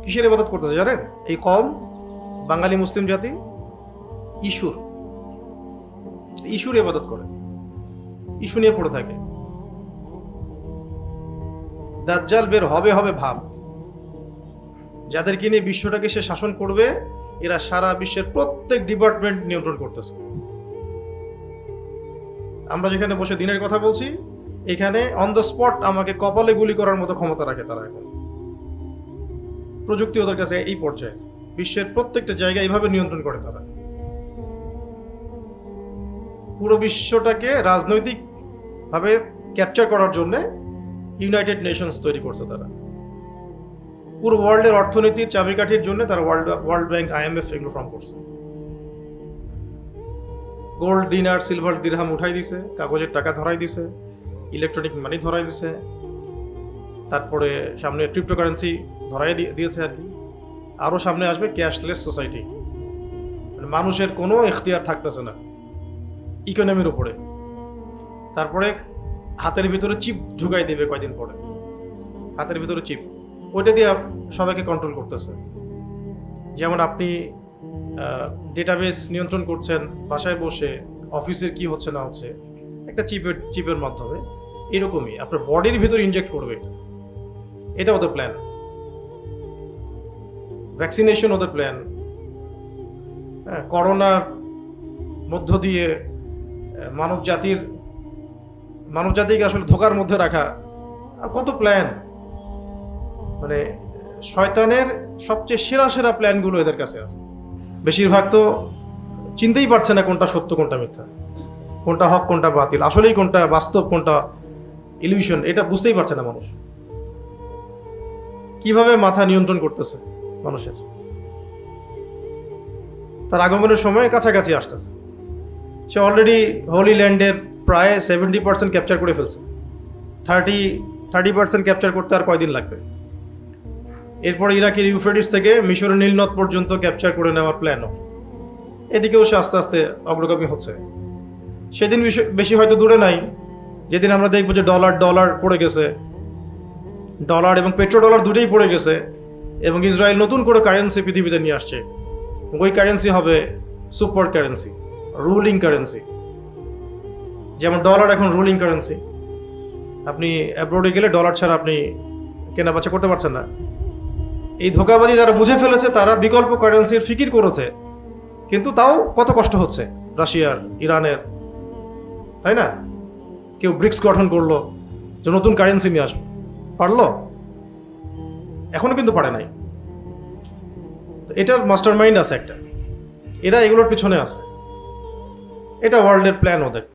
কিসের ইবাদত করতেছে জানেন? এই কম বাঙালি মুসলিম জাতি ইস্যুর ইবাদত করে, ইস্যু নিয়ে পড়ে থাকে। দাজ্জাল বের হবে হবে ভাব, যাদেরকে নিয়ে বিশ্বটাকে সে শাসন করবে, এরা সারা বিশ্বের প্রত্যেক ডিপার্টমেন্ট নিয়ন্ত্রণ করতেছে। আমরা যেখানে বসে দিনের কথা বলছি, এখানে অন দ্য স্পট আমাকে কপালে গুলি করার মতো ক্ষমতা রাখে তারা। এখন প্রযুক্তি ওদের কাছে এই পর্যায়ে, বিশ্বের প্রত্যেকটা জায়গা এইভাবে নিয়ন্ত্রণ করে তারা। পুরো বিশ্বটাকে রাজনৈতিক ভাবে ক্যাপচার করার জন্য ইউনাইটেড নেশনস তৈরি করছে তারা। পুরো ওয়ার্ল্ডের অর্থনীতির চাবিকাঠির জন্য তারা ওয়ার্ল্ড ব্যাংক, IMF এগুলো ফর্ম করছে। গোল্ড দিনার সিলভার দিরহাম উঠাই দিছে, কাগজের টাকা ধরাই দিছে, ইলেকট্রনিক মানি ধরাই দিছে, তারপরে সামনে ক্রিপ্টোকারেন্সি ধরাই দিয়েছে আর কি। আরও সামনে আসবে ক্যাশলেস সোসাইটি, মানে মানুষের কোনো এখতিয়ার থাকতেছে না ইকোনমির উপরে। তারপরে হাতের ভিতরে চিপ ঢুকাই দেবে কয়দিন পরে, হাতের ভিতরে চিপ, ওইটা দিয়ে সবাইকে কন্ট্রোল করতেছে। যেমন আপনি ডেটাবেস নিয়ন্ত্রণ করছেন বাসায় বসে, অফিসের কি হচ্ছে না হচ্ছে একটা চিপের মাধ্যমে, এরকমই আপনার বডির ভিতরে ইনজেক্ট করবে। এটা ওদের প্ল্যান। ভ্যাকসিনেশন ওদের প্ল্যান। হ্যাঁ, করোনার মধ্য দিয়ে মানব জাতিকে আসলে ধোকার মধ্যে রাখা, আর কত প্ল্যান। মানে শয়তানের সবচেয়ে সেরা প্ল্যানগুলো এদের কাছে আছে। বেশিরভাগ তো চিনতেই পারছে না কোনটা সত্য কোনটা মিথ্যা, কোনটা হক কোনটা বাতিল, আসলেই কোনটা বাস্তব কোনটা ইলিউশন, এটা বুঝতেই পারছে না মানুষ। কিভাবে মাথা নিয়ন্ত্রণ করতেছে মানুষের, তার আগমনের সময় কাছাকাছি আসতেছে। সে অলরেডি হোলি ল্যান্ডের প্রায় 70% ক্যাপচার করে ফেলছে। 30% ক্যাপচার করতে আর কয়দিন লাগবে। এরপর ইরাকের ইউফ্রেটিস থেকে মিশরের নীলনদ পর্যন্ত ক্যাপচার করে নেওয়ার প্ল্যানও। এদিকেও সে আস্তে আস্তে অগ্রগামী হচ্ছে। সেদিন বেশি হয়তো দূরে নাই যেদিন আমরা দেখবো যে ডলার পড়ে গেছে, ডলার এবং পেট্রোডলার দুটোই পড়ে গেছে, এবং ইসরায়েল নতুন করে কারেন্সি পৃথিবীতে নিয়ে আসছে। ওই কারেন্সি হবে সুপার কারেন্সি, রুলিং কারেন্সি। যেমন ডলার এখন রুলিং কারেন্সি, আপনি অ্যাব্রোডে গেলে ডলার ছাড়া আপনি কেনা বেচা করতে পারছেন না। এই ধোঁকাবাজি যারা বুঝে ফেলেছে তারা বিকল্প কারেন্সির ফিকির করেছে, কিন্তু তাও কত কষ্ট হচ্ছে রাশিয়ার, ইরানের, তাই না? কেউ ব্রিক্স গঠন করলো যে নতুন কারেন্সি নিয়ে আসবে, পারলো? এখনো কিন্তু পারে নাই। এটার মাস্টার মাইন্ড আছে একটা, এরা এগুলোর পিছনে আছে। এটা ওয়ার্ল্ডের প্ল্যান ওদের।